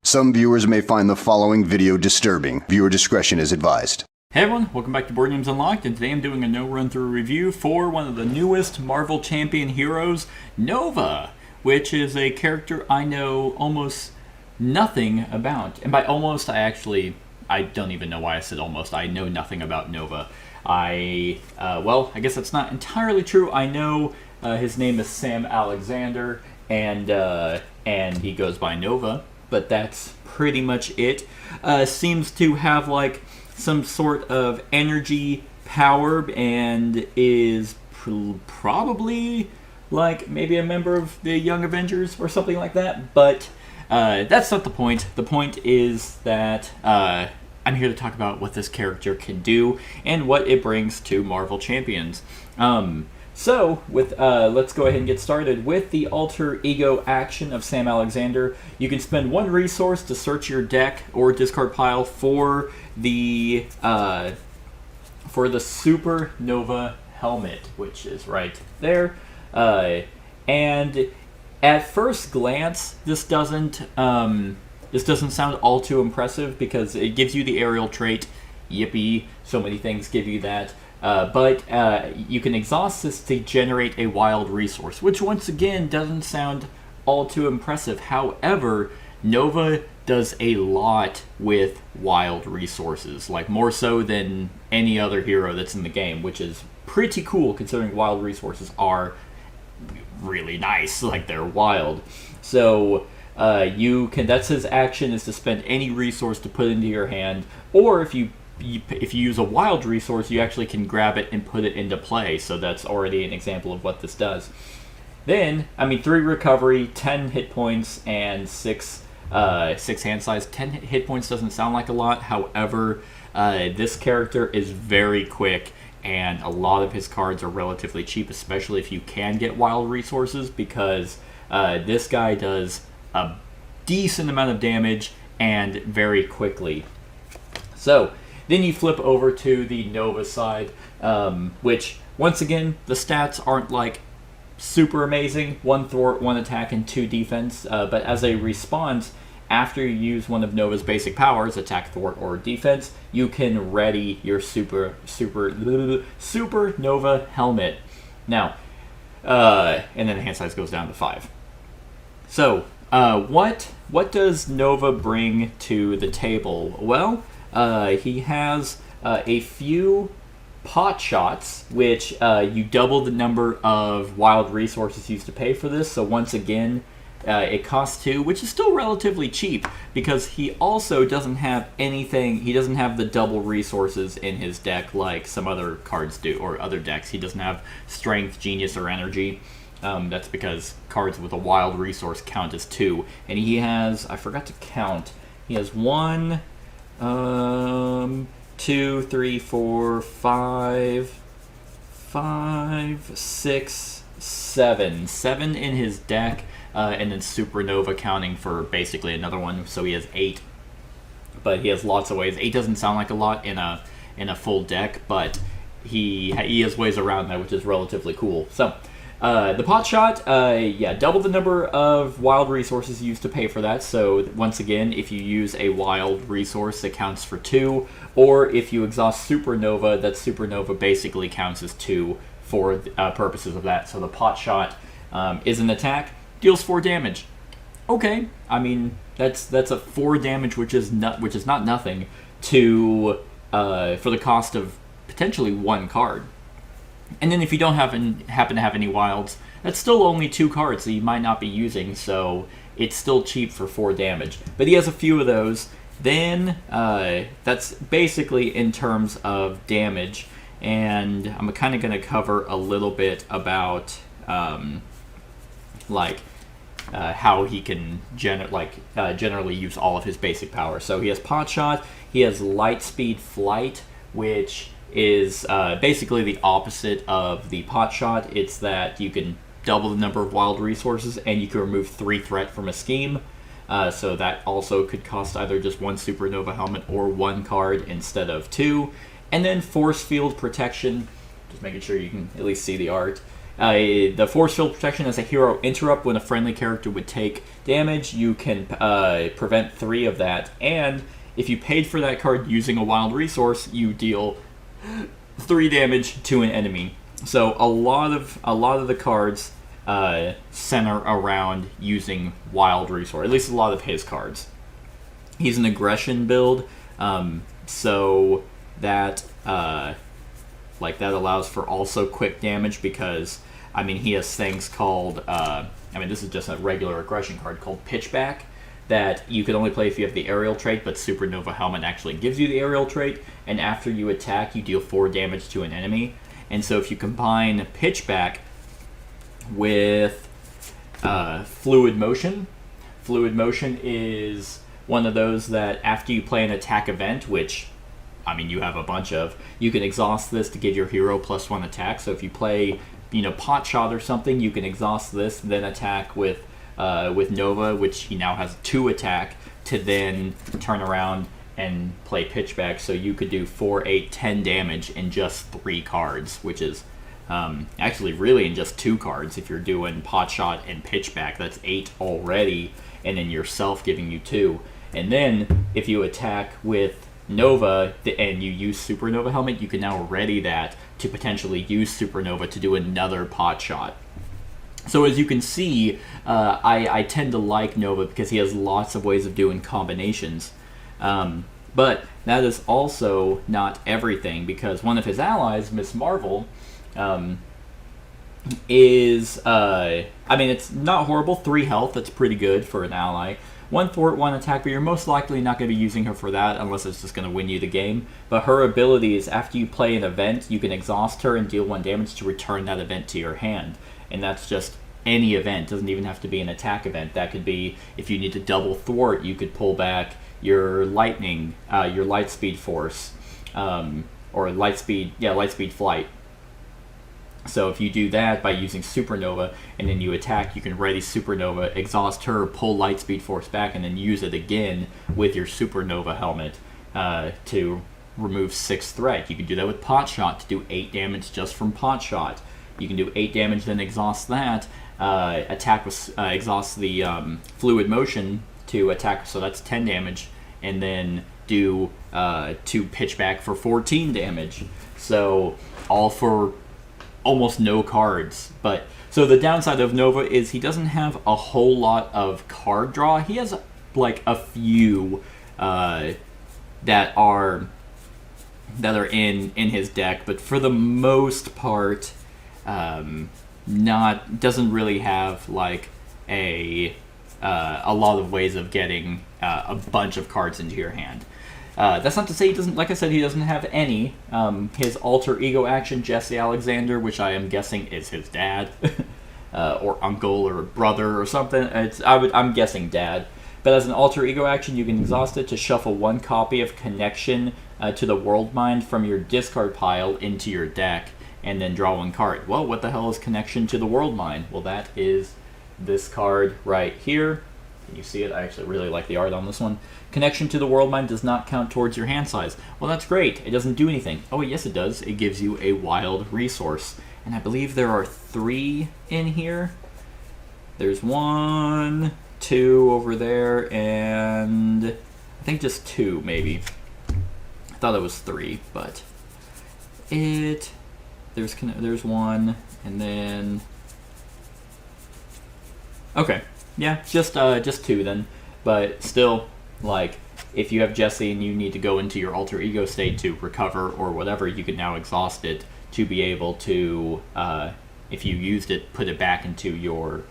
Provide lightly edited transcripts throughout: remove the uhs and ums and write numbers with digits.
Some viewers may find the following video disturbing. Viewer discretion is advised. Hey everyone, welcome back to Board Games Unlocked, and today I'm doing a no-run-through review for one of the newest Marvel Champion heroes, Nova, which is a character I know almost nothing about. And by almost, I don't even know why I said almost. I know nothing about Nova. I guess that's not entirely true. I know his name is Sam Alexander, and he goes by Nova, but that's pretty much it. Seems to have like some sort of energy power and is probably like maybe a member of the Young Avengers or something like that, but that's not the point. The point is that I'm here to talk about what this character can do and what it brings to Marvel Champions. So, let's go ahead and get started with the alter ego action of Sam Alexander. You can spend one resource to search your deck or discard pile for the Supernova helmet, which is right there. And at first glance, this doesn't sound all too impressive because it gives you the aerial trait. Yippee! So many things give you that. But you can exhaust this to generate a wild resource, which once again doesn't sound all too impressive. However, Nova does a lot with wild resources, like more so than any other hero that's in the game, which is pretty cool considering wild resources are really nice, like they're wild. So that's his action, is to spend any resource to put into your hand, or if you use a wild resource, you actually can grab it and put it into play. So that's already an example of what this does. Then, 3 recovery, 10 hit points, and 6 hand size. 10 hit points doesn't sound like a lot. However, this character is very quick, and a lot of his cards are relatively cheap, especially if you can get wild resources, because this guy does a decent amount of damage and very quickly. So then you flip over to the Nova side, which, once again, the stats aren't like super amazing. 1 thwart, 1 attack, and 2 defense. But as a response, after you use one of Nova's basic powers, attack, thwart, or defense, you can ready your Supernova helmet. Now, and then the hand size goes down to 5. So, what does Nova bring to the table? Well, he has a few pot shots, which you double the number of wild resources used to pay for this. So once again, it costs 2, which is still relatively cheap because he also doesn't have anything. He doesn't have the double resources in his deck like some other cards do, or other decks. He doesn't have strength, genius, or energy. That's because cards with a wild resource count as 2, and he has, I forgot to count. He has 1, 2, 3, 4, 5, 6, 7. 7 in his deck, and then Supernova counting for basically another one, so he has 8. But he has lots of ways. 8 doesn't sound like a lot in a full deck, but he has ways around that, which is relatively cool. So the pot shot, double the number of wild resources used to pay for that. So once again, if you use a wild resource, it counts for 2. Or if you exhaust Supernova, that Supernova basically counts as 2 for purposes of that. So the pot shot is an attack, deals 4 damage. Okay, that's a 4 damage, which is not nothing to for the cost of potentially 1 card. And then if you don't happen to have any wilds, that's still only 2 cards that you might not be using, so it's still cheap for 4 damage. But he has a few of those. Then that's basically in terms of damage, and I'm kind of going to cover a little bit about how he can generally use all of his basic powers. So he has pot shot, he has light speed flight, which is basically the opposite of the pot shot. It's that you can double the number of wild resources and you can remove 3 threat from a scheme. So that also could cost either just 1 Supernova helmet or 1 card instead of 2. And then force field protection, just making sure you can at least see the art. The force field protection as a hero interrupt when a friendly character would take damage. You can prevent 3 of that, and if you paid for that card using a wild resource, you deal 3 damage to an enemy. So a lot of the cards center around using wild resource. At least a lot of his cards. He's an aggression build, so that that allows for also quick damage because he has things called this is just a regular aggression card called Pitchback that you can only play if you have the aerial trait, but Supernova Helmet actually gives you the aerial trait, and after you attack, you deal 4 damage to an enemy. And so if you combine Pitchback with Fluid Motion is one of those that after you play an attack event, which you have a bunch of, you can exhaust this to give your hero +1 attack. So if you play Pot Shot or something, you can exhaust this, then attack with Nova, which he now has 2 attack, to then turn around and play Pitchback. So you could do 4, 8, 10 damage in just 3 cards, which is actually really in just 2 cards. If you're doing Pot Shot and Pitchback, that's 8 already, and then yourself giving you 2. And then if you attack with Nova and you use Supernova Helmet, you can now ready that to potentially use Supernova to do another Pot Shot. So as you can see, I tend to like Nova because he has lots of ways of doing combinations. But that is also not everything, because one of his allies, Miss Marvel, is it's not horrible. 3 health, that's pretty good for an ally. 1 thwart, 1 attack, but you're most likely not going to be using her for that unless it's just going to win you the game. But her ability is after you play an event, you can exhaust her and deal 1 damage to return that event to your hand. And that's just any event. It doesn't even have to be an attack event. That could be if you need to double thwart, you could pull back your lightning, your light speed force, or light speed flight. So if you do that by using Supernova and then you attack, you can ready Supernova, exhaust her, pull Lightspeed Force back, and then use it again with your Supernova Helmet to remove 6 threat. You can do that with Pot Shot to do 8 damage just from Pot Shot. You can do 8 damage, then exhaust that, attack with exhaust the Fluid Motion to attack, so that's 10 damage, and then do 2 Pitchback for 14 damage. So all for almost no cards. But so the downside of Nova is he doesn't have a whole lot of card draw. He has like a few that are in his deck, but for the most part, doesn't really have like a lot of ways of getting a bunch of cards into your hand. That's not to say he doesn't, like I said, he doesn't have any. His alter ego action, Jesse Alexander, which I am guessing is his dad, or uncle, or brother, or something. I'm guessing dad. But as an alter ego action, you can exhaust it to shuffle 1 copy of Connection to the World Mind from your discard pile into your deck, and then draw 1 card. Well, what the hell is Connection to the World Mind? Well, that is this card right here. Can you see it? I actually really like the art on this one. Connection to the World Mind does not count towards your hand size. Well, that's great. It doesn't do anything. Oh, yes, it does. It gives you a wild resource. And I believe there are 3 in here. There's 1, 2 over there, and I think just 2, maybe. I thought it was 3, but there's 1, and then... Okay. Yeah, just 2 then. But still, like, if you have Jesse and you need to go into your alter ego state to recover or whatever, you can now exhaust it to be able to, if you used it, put it back into your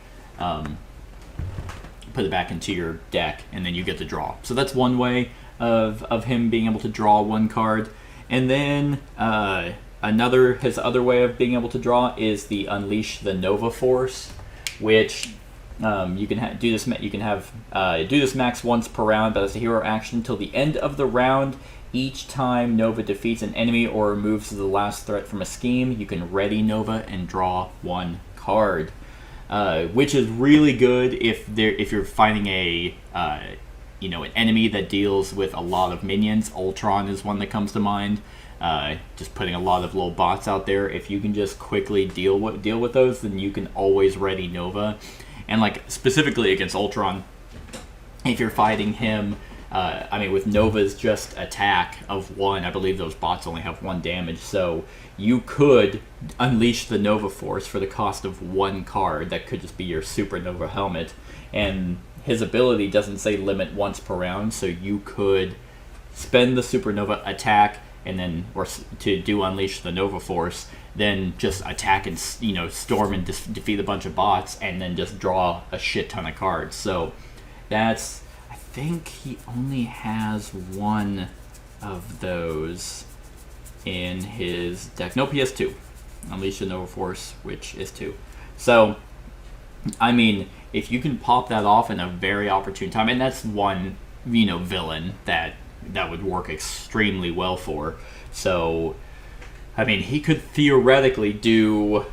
deck, and then you get to draw. So that's one way of him being able to draw 1 card. And then his other way of being able to draw is the Unleash the Nova Force, which you can do this. You can have do this max once per round, but as a hero action till the end of the round. Each time Nova defeats an enemy or removes the last threat from a scheme, you can ready Nova and draw 1 card, which is really good if you're fighting an enemy that deals with a lot of minions. Ultron is one that comes to mind. just putting a lot of little bots out there. If you can just quickly deal with those, then you can always ready Nova. And like specifically against Ultron, if you're fighting him, with Nova's just attack of 1, I believe those bots only have 1 damage, so you could unleash the Nova Force for the cost of 1 card. That could just be your Supernova Helmet, and his ability doesn't say limit once per round, so you could spend the Supernova attack and then, or to do unleash the Nova Force, then just attack and storm and defeat a bunch of bots, and then just draw a shit ton of cards. So that's, I think he only has 1 of those in his deck. Nope, he has 2. Unleash the Nova Force, which is 2. So, I mean, if you can pop that off in a very opportune time, and that's one, villain that would work extremely well for. So, I mean, he could theoretically do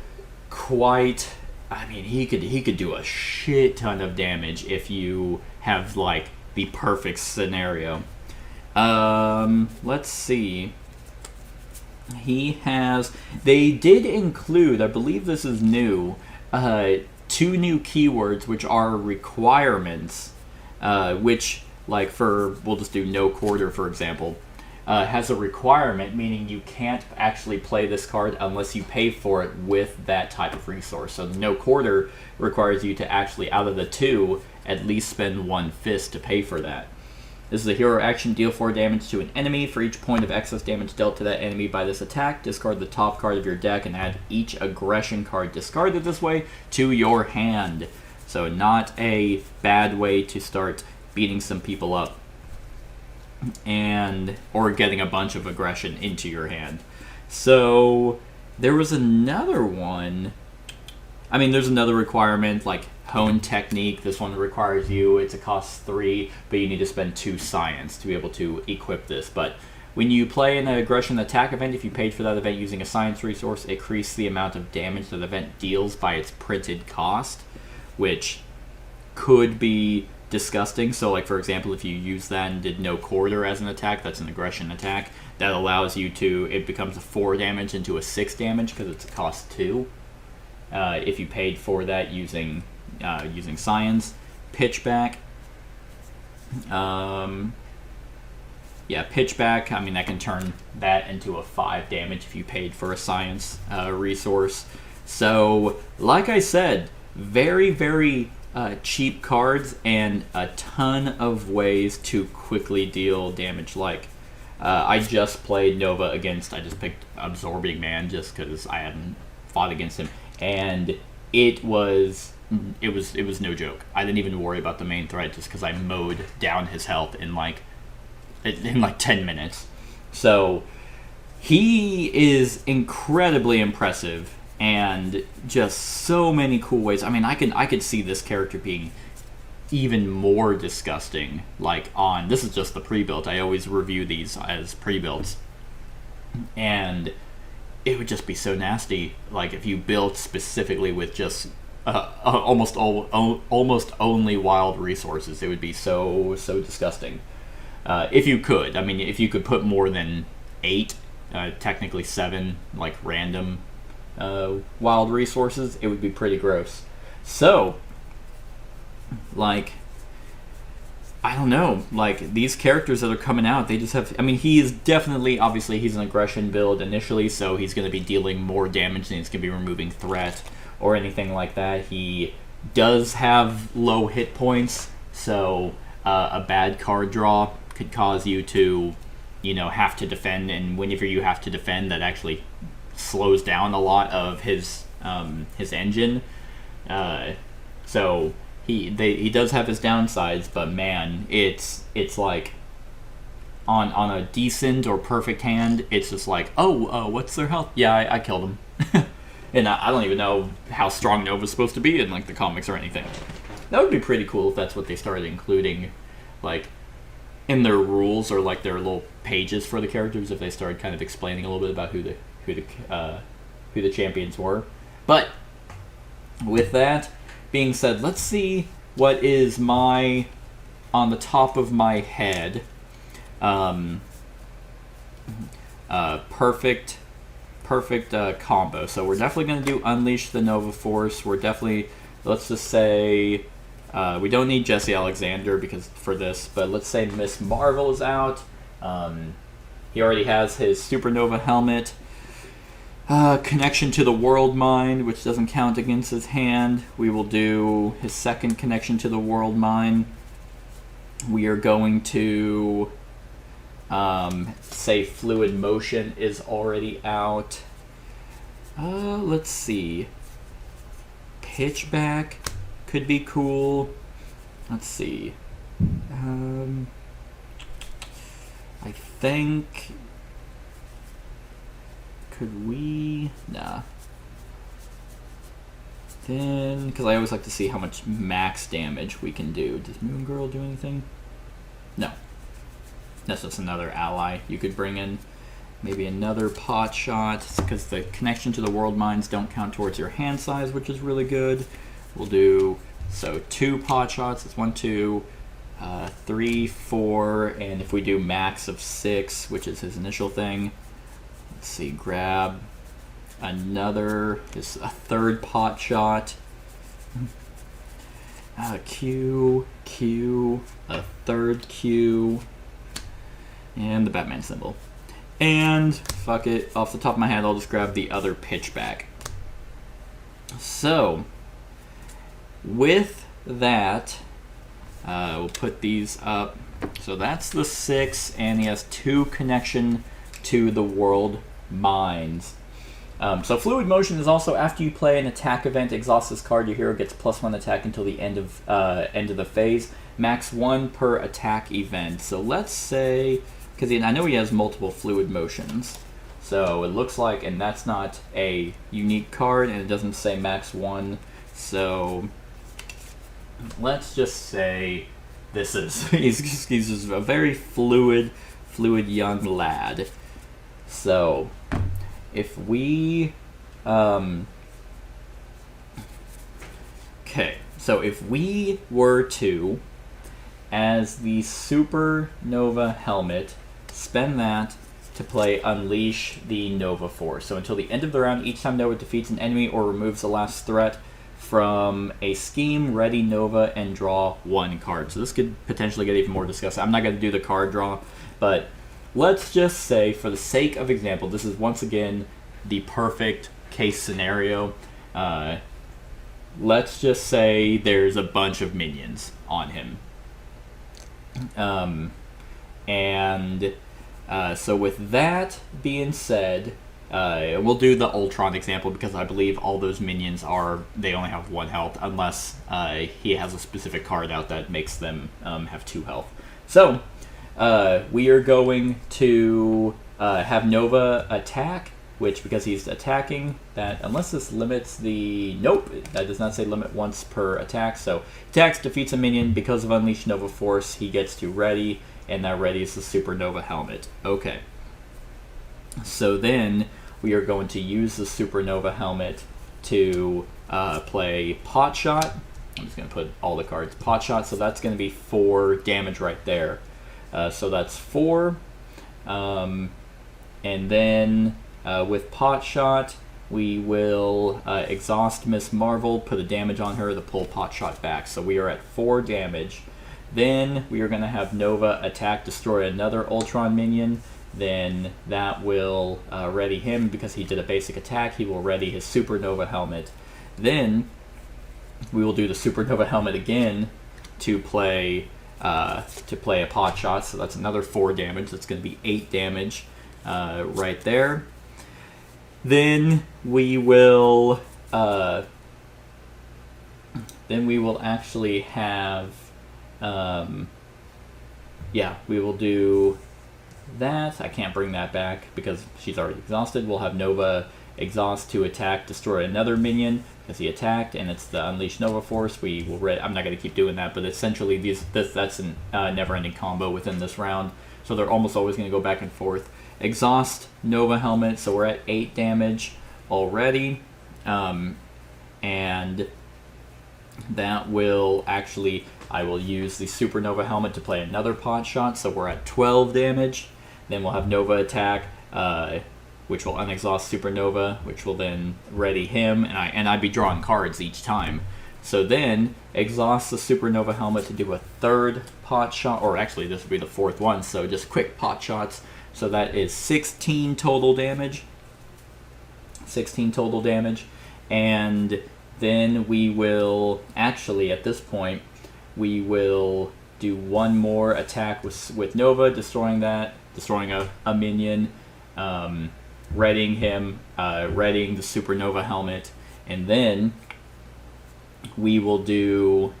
quite. I mean, he could do a shit ton of damage if you have like the perfect scenario. Let's see. They did include, I believe this is new, 2 new keywords which are requirements, which, like we'll just do no quarter, for example, has a requirement, meaning you can't actually play this card unless you pay for it with that type of resource. So no quarter requires you to actually, out of the 2, at least spend 1 fist to pay for that. This is a hero action. Deal 4 damage to an enemy. For each point of excess damage dealt to that enemy by this attack, discard the top card of your deck and add each aggression card discarded this way to your hand. So not a bad way to start beating some people up, or getting a bunch of aggression into your hand. So there was another one. I mean, there's another requirement, like Hone Technique. This one requires it's a cost 3, but you need to spend 2 science to be able to equip this. But when you play an aggression attack event, if you paid for that event using a science resource, increase the amount of damage that the event deals by its printed cost, which could be disgusting. So, like, for example, if you use that and did no quarter as an attack, that's an aggression attack, that allows you to, it becomes a 4 damage into a 6 damage because it's a cost 2. If you paid for that using science. Pitchback. Pitchback, I mean, that can turn that into a 5 damage if you paid for a science resource. So, like I said, very, very cheap cards and a ton of ways to quickly deal damage. Like, I just played Nova against, I just picked Absorbing Man just because I hadn't fought against him, and it was no joke. I didn't even worry about the main threat just because I mowed down his health in like 10 minutes. So he is incredibly impressive, and just so many cool ways. I mean, I could see this character being even more disgusting. Like, this is just the pre-built. I always review these as pre-builts, and it would just be so nasty. Like, if you built specifically with just almost only wild resources, it would be so disgusting. If you could, I mean, if you could put more than 8, technically 7, like random wild resources, it would be pretty gross. So, like, I don't know, like, these characters that are coming out, they just have, I mean, he is definitely, obviously, he's an aggression build initially, so he's going to be dealing more damage than he's going to be removing threat or anything like that. He does have low hit points, so a bad card draw could cause you to, have to defend, and whenever you have to defend, that actually slows down a lot of his engine. So he does have his downsides, but man, it's like on a decent or perfect hand, it's just like, what's their health? Yeah, I killed him. And I don't even know how strong Nova's supposed to be in like the comics or anything. That would be pretty cool if that's what they started including, like, in their rules or like their little pages for the characters, if they started kind of explaining a little bit about who the champions were. But with that being said, let's see what is on the top of my head. perfect combo. So we're definitely going to do Unleash the Nova Force. We're definitely, let's just say, we don't need Jesse Alexander because for this, but let's say Miss Marvel is out. He already has his Supernova helmet. Connection to the World Mind, which doesn't count against his hand. We will do his second connection to the World Mind. We are going to say Fluid Motion is already out. Let's see. Pitchback could be cool. Let's see. I think... Could we? Nah. Then, because I always like to see how much max damage we can do. Does Moon Girl do anything? No. That's just another ally you could bring in. Maybe another pot shot, because the connection to the World Minds don't count towards your hand size, which is really good. We'll do, so 2 pot shots. It's 1, 2, 3, 4, and if we do max of 6, which is his initial thing, let's see, grab another, is a third pot shot. Q, a third Q, and the Batman symbol. And fuck it, off the top of my head, I'll just grab the other pitchback. So, with that, we'll put these up. So that's the 6, and he has 2 connection to the World Minds. So Fluid Motion is also after you play an attack event, exhaust this card, your hero gets +1 attack until the end of the phase. Max 1 per attack event. So let's say, because I know he has multiple Fluid Motions. So it looks like, and that's not a unique card, and it doesn't say max 1. So let's just say this is, he's just a very fluid young lad. So, if we, okay, so if we were to, as the Supernova helmet, spend that to play Unleash the Nova Force. So until the end of the round, each time Nova defeats an enemy or removes the last threat from a scheme, ready Nova and draw 1 card. So this could potentially get even more disgusting. I'm not going to do the card draw, but let's just say, for the sake of example, this is once again the perfect case scenario. Let's just say there's a bunch of minions on him. So with that being said, we'll do the Ultron example because I believe all those minions they only have 1 health unless he has a specific card out that makes them have 2 health. So we are going to have Nova attack, which, because he's attacking, that unless this limits the... Nope, that does not say limit once per attack. So attacks, defeats a minion. Because of Unleash Nova Force, he gets to ready, and that ready is the Supernova helmet. Okay. So then we are going to use the Supernova helmet to play Pot Shot. I'm just going to put all the cards. Pot Shot, so that's going to be 4 damage right there. So that's 4. And then with Pot Shot, we will exhaust Miss Marvel, put a damage on her to pull Pot Shot back. So we are at 4 damage. Then we are going to have Nova attack, destroy another Ultron minion. Then that will ready him because he did a basic attack. He will ready his Supernova helmet. Then we will do the Supernova helmet again to play a Pot Shot. So that's another 4 damage. That's going to be 8 damage right there. Then we will actually have we will do that. I can't bring that back because she's already exhausted. We'll have Nova exhaust to attack, destroy another minion because he attacked, and it's the Unleash Nova Force. We will I'm not going to keep doing that, but essentially that's a never-ending combo within this round. So they're almost always going to go back and forth. Exhaust Nova helmet, so we're at 8 damage already, and that will actually, I will use the Supernova helmet to play another Pot Shot, so we're at 12 damage. Then we'll have Nova attack, which will unexhaust Supernova, which will then ready him, and I'd be drawing cards each time. So then, exhaust the Supernova Helmet to do a third pot shot, or actually this would be the fourth one, so just quick pot shots. So that is 16 total damage. 16 total damage. And then we will, actually at this point, we will do one more attack with Nova, destroying a minion, readying him, readying the Supernova Helmet, and then we will do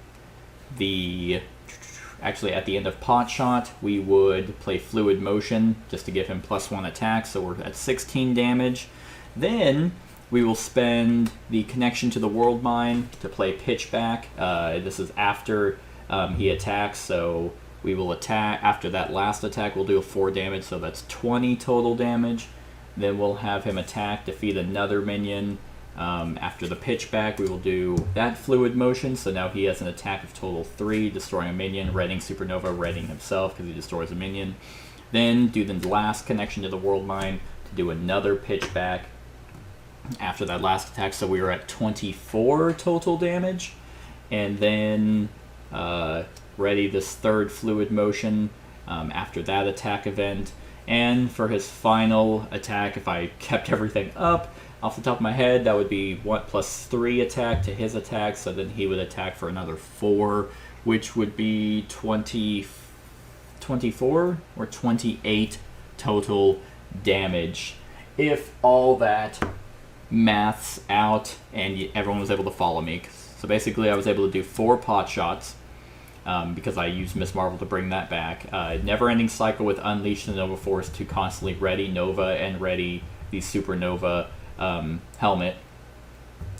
actually at the end of pot shot, we would play Fluid Motion just to give him +1 attack, so we're at 16 damage. Then we will spend the connection to the World Mine to play Pitchback. This is after he attacks, so we will attack. After that last attack, we'll do a 4 damage, so that's 20 total damage. Then we'll have him attack, defeat another minion. After the Pitchback, we will do that Fluid Motion, so now he has an attack of total 3, destroying a minion, readying Supernova, readying himself because he destroys a minion. Then do the last connection to the World Mine to do another Pitchback after that last attack, so we were at 24 total damage. And then ready this third Fluid Motion after that attack event. And for his final attack, if I kept everything up, off the top of my head, that would be 1 + 3 attack to his attack, so then he would attack for another 4, which would be 24 or 28 total damage. If all that maths out and everyone was able to follow me. So basically I was able to do 4 pot shots because I used Miss Marvel to bring that back. Never-ending cycle with Unleash the Nova Force to constantly ready Nova and ready the Supernova helmet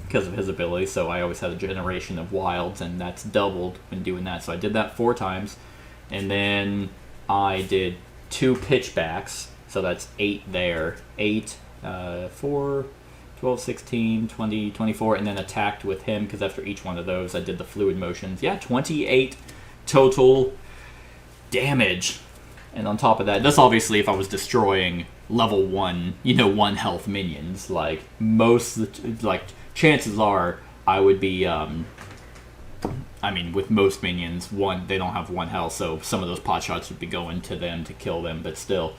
because of his ability, so I always had a generation of wilds, and that's doubled when doing that. So I did that 4 times, and then I did 2 pitchbacks, so that's 8 there. 8, 4, 12, 16, 20, 24, and then attacked with him, because after each one of those I did the Fluid Motions. Yeah, 28 total damage. And on top of that, that's obviously if I was destroying level 1, 1 health minions. Like, chances are I would be, with most minions, they don't have 1 health, so some of those pot shots would be going to them to kill them, but still,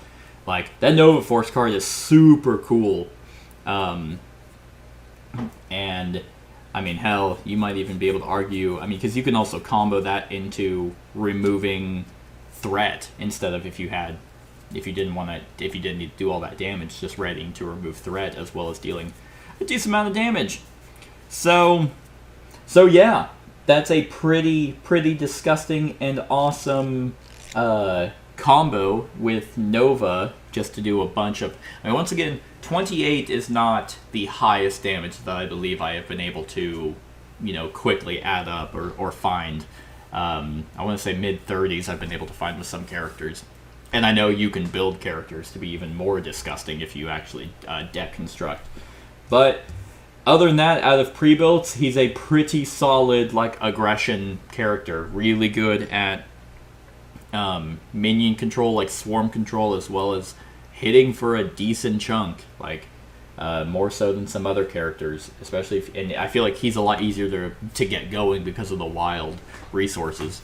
like, that Nova Force card is super cool. And, hell, you might even be able to argue, because you can also combo that into removing threat instead of if you didn't need to do all that damage, just readying to remove threat as well as dealing a decent amount of damage. So yeah, that's a pretty disgusting and awesome combo with Nova, just to do a bunch of. Once again, 28 is not the highest damage that I believe I have been able to, quickly add up or find. I want to say mid-30s I've been able to find with some characters. And I know you can build characters to be even more disgusting if you actually deck construct. But other than that, out of pre-builts, he's a pretty solid, aggression character. Really good at minion control, swarm control, as well as hitting for a decent chunk. More so than some other characters, especially and I feel like he's a lot easier to get going because of the wild resources.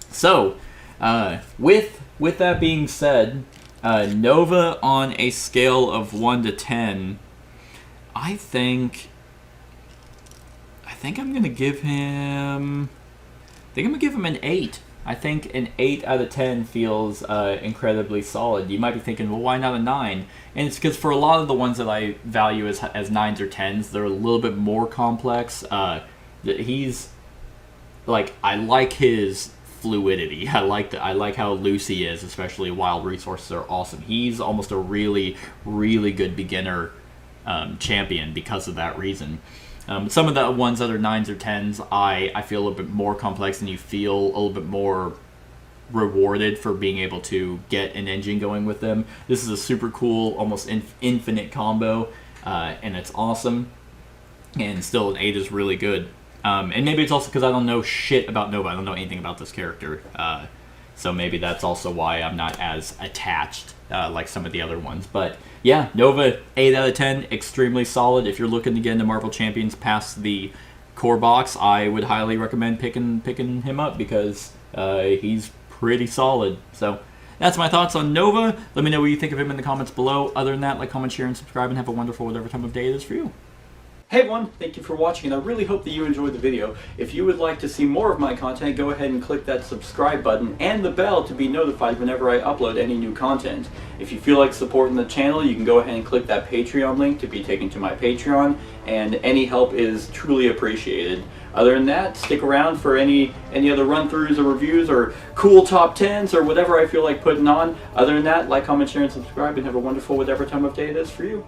So, with that being said, Nova on a scale of 1 to 10, I think I'm gonna give him an 8. I think an 8 out of 10 feels incredibly solid. You might be thinking, well, why not a 9? And it's because for a lot of the ones that I value as 9s or 10s, they're a little bit more complex. He's, I like his fluidity. I like how loose he is, especially wild resources are awesome. He's almost a really, really good beginner champion because of that reason. Some of the ones that are 9s or 10s, I feel a little bit more complex, and you feel a little bit more rewarded for being able to get an engine going with them. This is a super cool, almost infinite combo, and it's awesome. And still, an 8 is really good. And maybe it's also because I don't know shit about Nova. I don't know anything about this character. So maybe that's also why I'm not as attached like some of the other ones. But yeah, Nova, 8 out of 10, extremely solid. If you're looking to get into Marvel Champions past the core box, I would highly recommend picking him up because he's pretty solid. So that's my thoughts on Nova. Let me know what you think of him in the comments below. Other than that, like, comment, share, and subscribe, and have a wonderful whatever time of day it is for you. Hey everyone, thank you for watching, and I really hope that you enjoyed the video. If you would like to see more of my content, go ahead and click that subscribe button and the bell to be notified whenever I upload any new content. If you feel like supporting the channel, you can go ahead and click that Patreon link to be taken to my Patreon, and any help is truly appreciated. Other than that, stick around for any other run-throughs or reviews or cool top 10s or whatever I feel like putting on. Other than that, like, comment, share, and subscribe, and have a wonderful whatever time of day it is for you.